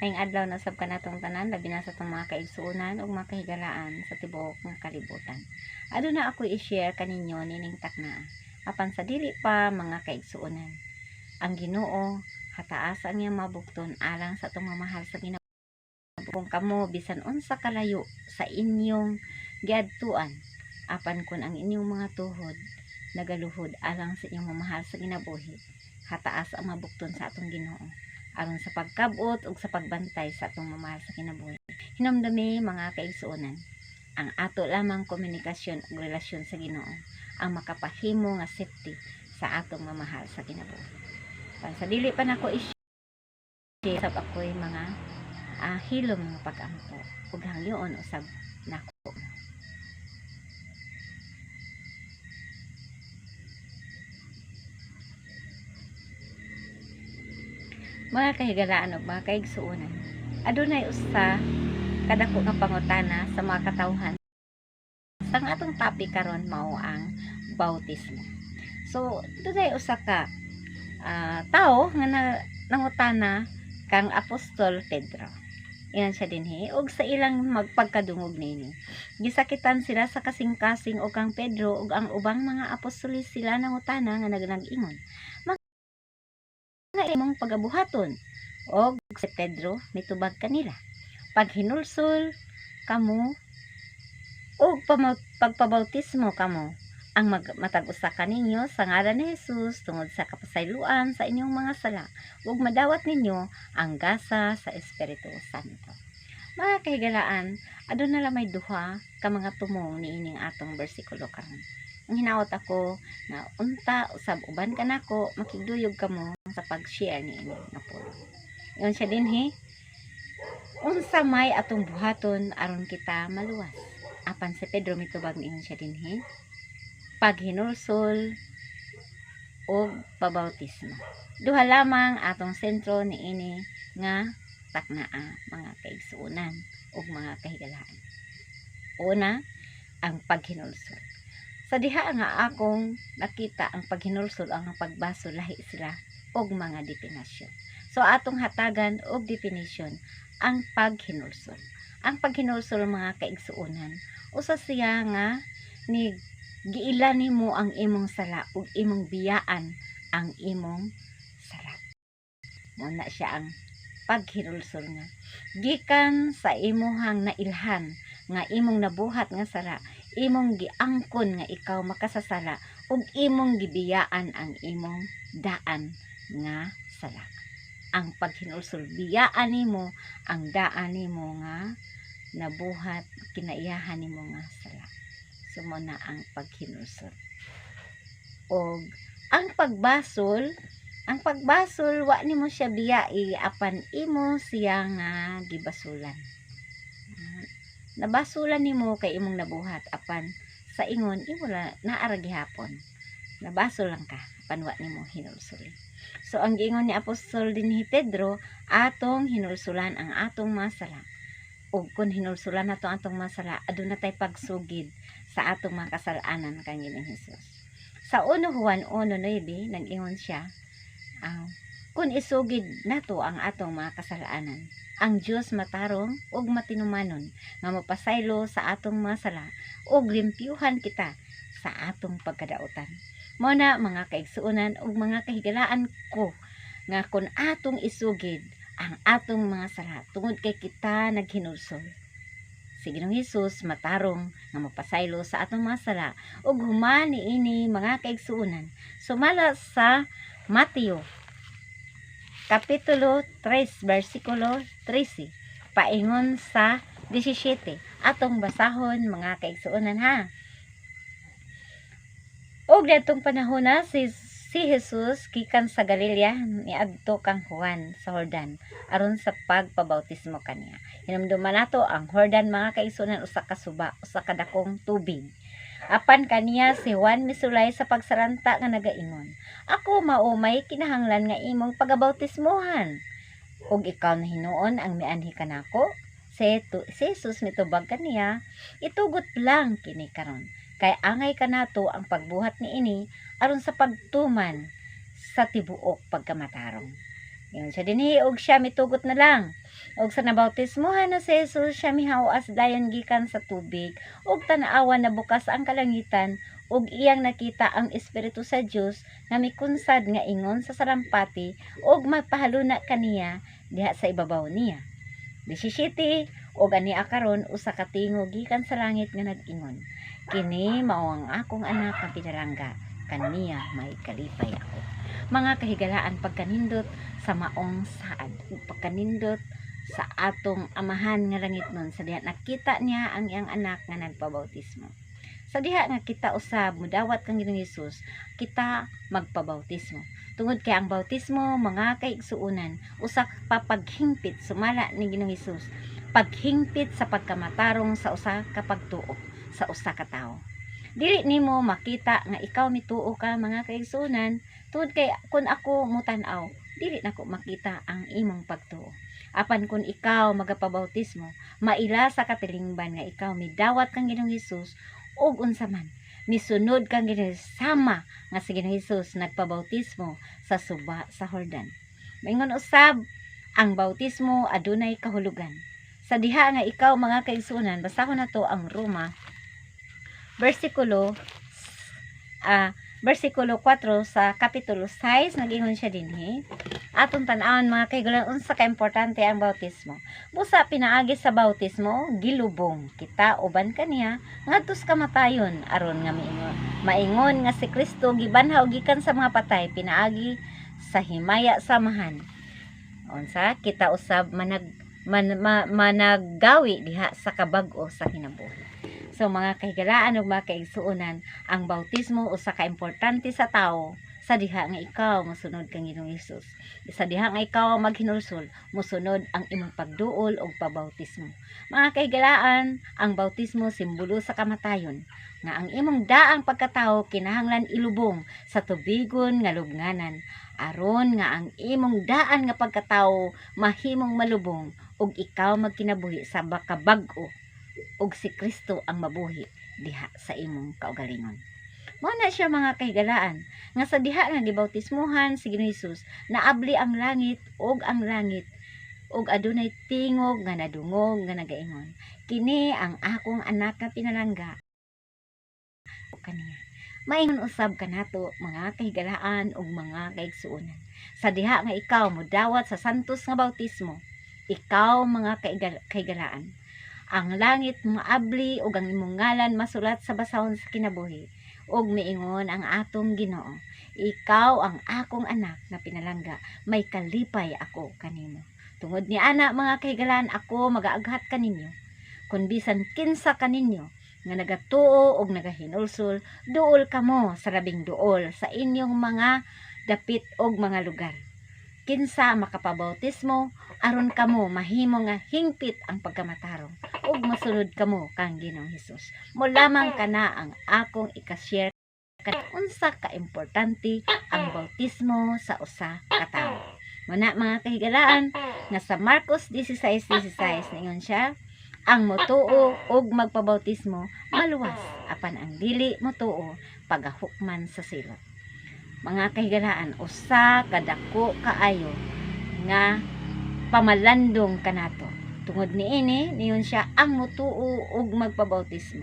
Maayong adlaw na sab kanatong tanan, labi na sa itong mga kaigsuonan ug mga kahigalaan sa tibuok nga kalibutan. Aduna ako i-share kaninyo nining takna. Apan sa dili pa mga kaigsuonan. Ang Ginoo hataas ang iyang mabukton alang sa itong mamahal sa Ginoo. Kung kamo bisan unsa kalayo sa inyong giadtuan, apan kun ang inyong mga tuhod nagaluhod alang sa inyong mamahal sa ginabuhi, hataas ang mabukton sa atong Ginoo aron sa pagkabot ug sa pagbantay sa atong mamahal sa kinabuhi. Hinumdumi mga kaigsuonan, ang ato lamang komunikasyon ug relasyon sa Ginoo ang makapahimo nga safety sa atong mamahal sa kinabuhi. Sa dili pa nako i-share sab ako'y mga hilom nga pag-ampo ug hangyoon usab nako. Mga kahigalaan ug mga kaigsuonan, adunay usa kadako nga pangutana sa mga katawhan. Ang atong topic karon mao ang bautismo. So, dunay usa ka tao nga nangutana kang Apostol Pedro. Iyan siya dinhi ug sa ilang magpagkadungog nini. Gisakitan sila sa kasing-kasing og kang Pedro ug ang ubang mga apostoles sila nangutana nga nag-ingon. Nga imong pagabuhaton og si Pedro mitubag kanila. Paghinulsol kamo og pagpabautismo kamo ang matag-usa kaninyo sa ngalan ni Jesus tungod sa kapasayloan sa inyong mga sala ug madawat ninyo ang gasa sa Espiritu Santo. Mga kahigalaan, aduna lang may duha ka mga tumong niining atong bersikulo karon. Ang hinaot ako na unta usab uban kanako makigduyog kamo sa pag-share niini nga po. Yon siya dinhi. Unsa may atong buhaton aron kita maluwas. Apan si Pedro mitubag niingon siya dinhi. Paghinulsol o pabautismo. Duha lamang atong sentro niini nga taknaa mga kaigsuonan ug mga kahigalaan. Una, ang paghinulsol. Sa diha nga akong nakita ang paghinulsol ang pagbasol lahi sila og mga definasyon. So atong hatagan og definition ang paghinulsol. Ang paghinulsol mga kaigsuonan, usa siya nga ni giila nimo ang imong sala ug imong biyaan ang imong sala. Muna siya ang paghinulsol nga gikan sa imuhang nailhan nga imong nabuhat nga sala, imong giangkon nga ikaw makasasala ug imong gibiyaan ang imong daan nga sala. Ang paghinulsol biyaan nimo ang daan nimo nga nabuhat kinaiyahan nimo nga sala. Sumo na ang paghinulsol. Og ang pagbasol wa nimo siya biyai apan imo siya nga gibasulan. Nabasulan nimo kay imong nabuhat apan sa ingon imo naara gihapon. Nabasol lang ka apan wa nimo hinulsol. So ang giingon ni Apostol dinhi Pedro, atong hinulsulan ang atong mga sala. Ug kun hinulsulan nato atong mga sala, aduna tay pagsugid sa atong mga kasalanan kang Ginoong Hesus. Sa 1 Juan 1:9 nag-ingon siya, kun isugid nato ang atong mga kasalanan, ang Dios matarong ug matinumanon nga mapasaylo sa atong mga sala ug limpyuhan kita sa atong pagkadautan. Mao na mga kaigsuonan ug mga kahigalaan ko nga kun atong isugid ang atong mga sala tungod kay kita naghinulsol, si Ginoong Hesus matarong nga mapasaylo sa atong mga sala ug human niini mga kaigsuonan sumala sa Mateo Kapitulo 3, versikulo 13, paingon sa 17. Atong basahon mga kaigsuonan ha. Og datong panahon na si Jesus gikan sa Galilea niadto kang Juan sa Jordan aron sa pagpabautismo kaniya. Hinumduman nato ang Jordan mga kaigsuonan usa ka suba, usa ka dakong tubig. Apan kaniya si Juan misulay sa pagsaranta nga nagaingon, ako maumay kinahanglan nga imong pagabautismohan. Ug ikaw na hinuon ang mianhi kanako? Si Jesus mitubag kaniya, itugot lang kini karon. Kay angay kanato ang pagbuhat niini aron sa pagtuman sa tibuok pagkamatarong. Yun siya dinhi og siya mitugot na lang. Og sa nabautismohan na si Jesus, siya mihawas dayon gikan sa tubig, og tan-awa na bukas ang kalangitan, ug iyang nakita ang Espiritu sa Dios nga mikunsad nga ingon sa sarampati, ug magpahaluna kaniya diha sa ibabaw niya. 17 ug ania karon usa ka tingog gikan sa langit nga nag-ingon, kini mao ang akong anak nga pinalangga, kaniya may kalipay ako. Mga kahigalaan, pagkanindot sa maong saad ug pagkanindot sa atong amahan nga langit nun, sa diha nakita niya ang iyang anak nga nagpabautismo. Sa diha nga kita usab mudawat kang Ginoong Hesus, kita magpabautismo. Tungod kay ang bautismo, mga kaigsuunan, usa pa paghingpit sumala ni Ginoong Hesus, paghingpit sa pagkamatarong sa usa ka pagtuo sa usa ka tawo. Dili nimo makita nga ikaw mituo ka, mga kaigsuunan, tungod kay kun ako mutan-aw, dili nako makita ang imong pagtuo. Apan kun ikaw magapabautismo, maila sa katilingban nga ikaw midawat kang Ginoong Hesus, ug unsa man misunod kang Ginoong sama nga si Ginoong Hesus nagpabautismo sa suba sa Jordan. Maingon usab, ang bautismo adunay kahulugan. Sa diha nga ikaw, mga kaigsuunan, basahon nato ang Roma versikulo 4 sa kapitulo 6, nagingon siya dinhi. Atong tan-awon, mga kahigalaan, unsa ka importante ang bautismo. Busa pinaagi sa bautismo, gilubong kita uban kaniya ngadto sa kamatayon, aron nga maingon nga si Kristo gibanhaw gikan sa mga patay, pinaagi sa himaya samahan. Unsa kita usab managgawi diha sa kabag-o sa kinabuhi. So mga kahigalaan ug mga kaigsuonan, ang bautismo usa ka importante sa tawo sa diha nga ikaw mosunod kang Ginoong Hesus. Sa diha nga ikaw maghinulsol, mosunod ang imong pagduol og pabautismo. Mga kahigalaan, ang bautismo simbolo sa kamatayon, nga ang imong daang pagkatawo kinahanglan ilubong sa tubigon nga lubnganan, aron nga ang imong daan nga pagkatawo mahimong malubong ug ikaw magkinabuhi sa bakabag-o ug si Kristo ang mabuhi diha sa imong kaugalingon. Mao na siya, mga kahigalaan, nga sa diha nga gibautismohan si Ginoong Hesus, naabli ang langit ug adunay tingog nga nadungog nga nagaingon, kini ang akong anak nga pinalangga kaniya. Maingon usab kanato, mga kahigalaan ug mga kaigsuonan, sa diha nga ikaw modawat sa santos nga bautismo, ikaw, mga kahigalaan, ang langit maabli ug ang imong ngalan masulat sa basahon sa kinabuhi, ug miingon ang atong Ginoo, ikaw ang akong anak na pinalangga, may kalipay ako kanimo. Tungod ni ana, mga kahigalaan, ako magaaghat kaninyo, kun bisan kinsa kaninyo nga nagatuo ug nagahinulsol, duol kamo sa labing duol sa inyong mga dapit ug mga lugar. Kinsa makapabautismo, aron kamo mahimo nga hingpit ang pagkamatarong ug masunod kamo kang Ginoong Hesus. Mo lamang kana ang akong ika-share kan unsa ka importante ang bautismo sa usa ka tawo. Muna, mga kahigalaan, nga sa Marcos 16:16 ningon siya, ang motuo ug magpabautismo maluwas, apan ang dili motuo pagahukman sa silot. Mga kahigalaan, usa kadako kaayo nga pamalandong kanato. Tungod niini, niyon siya, ang motuo ug magpabautismo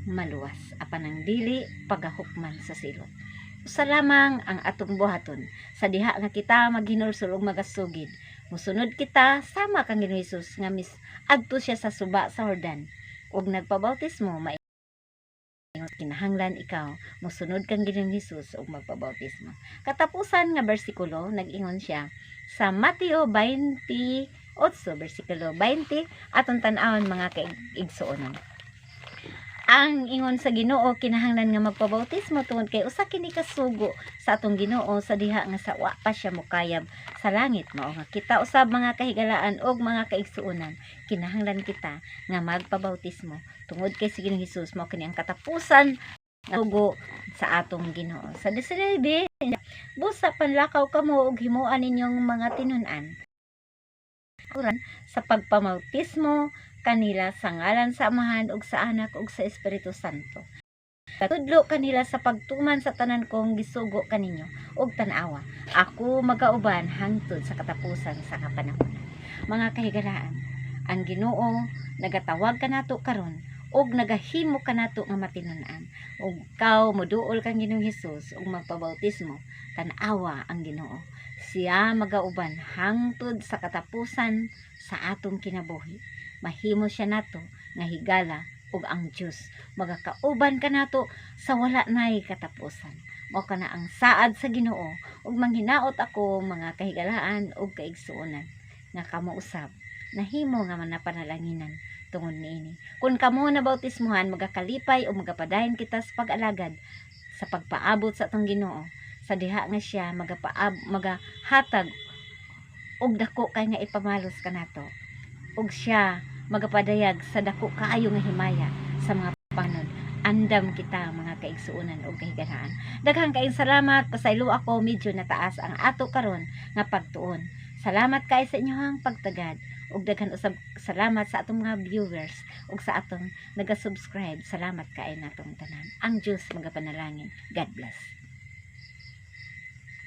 maluwas, apan ang dili pagahukman sa silot. Usa lamang ang atong buhaton, sa diha nga kita maghinulsol ug magasugid, musunod kita sama kang Ginoong Hesus nga adto siya sa suba sa Jordan ug nagpabautismo. Kinahanglan ikaw mosunod kang Ginoong Hesus ug magpabautismo. Katapusan nga bersikulo, nag-ingon siya sa Mateo 28 bersikulo 20, atong tan-awon, mga kaigsuonan. Ang ingon sa Ginoo, kinahanglan nga magpabautismo tungod kay usa kini kasugo sa atong Ginoo sa diha nga sa wa pa siya mokayab sa langit. Mao nga kita usab, mga kahigalaan ug mga kaigsuonan, kinahanglan kita nga magpabautismo tungod kay si Ginoong Hesus mao kini ang katapusan nga sugo sa atong Ginoo. Sa 19, busa panlakaw kamo ug himuan ninyong mga tinun-an sa pagpamautismo kanila sa ngalan sa Amahan ug sa Anak ug sa Espiritu Santo. Katudlo kanila sa pagtuman sa tanan kong gisugo kaninyo ug tan-awa, ako magauban hangtod sa katapusan sa kapanahonan. mga kahigalaan. Ang Ginoo nagatawag kanato karon og nagahimo kanato nga matinun-an. Ug ikaw moduol kang Ginoong Hesus ug magpabautismo, tan-awa ang Ginoo. Siya magauban hangtod sa katapusan sa atong kinabuhi. Mahimo siya nato nga higala ug ang Dios magakauban kanato sa wala nay katapusan. Mao kana ang saad sa Ginoo ug manghinaot ako mga kahigalaan ug kaigsuonan nga kamo usab nahimo nga manapanalanginan tungod niini. Kung kamo na bautismuhan, magakalipay o magapadayon kita sa pag-alagad sa pagpaabot sa atong Ginoo, sa diha nga siya magahatag og dako kay nga ipamalos kanato, ug siya magapadayag sa dako kaayo nga himaya sa mga panod. Andam kita mga kaigsuonan o kahigalaan. Daghang kaayong salamat, pasaylo ako medyo nataas ang ato karon nga pagtuon. Salamat kay sa inyong pagtagad ug daghan usab salamat sa atong mga viewers ug sa atong naga-subscribe. Salamat kay natong tanan. Ang Dios magapanalangin. God bless.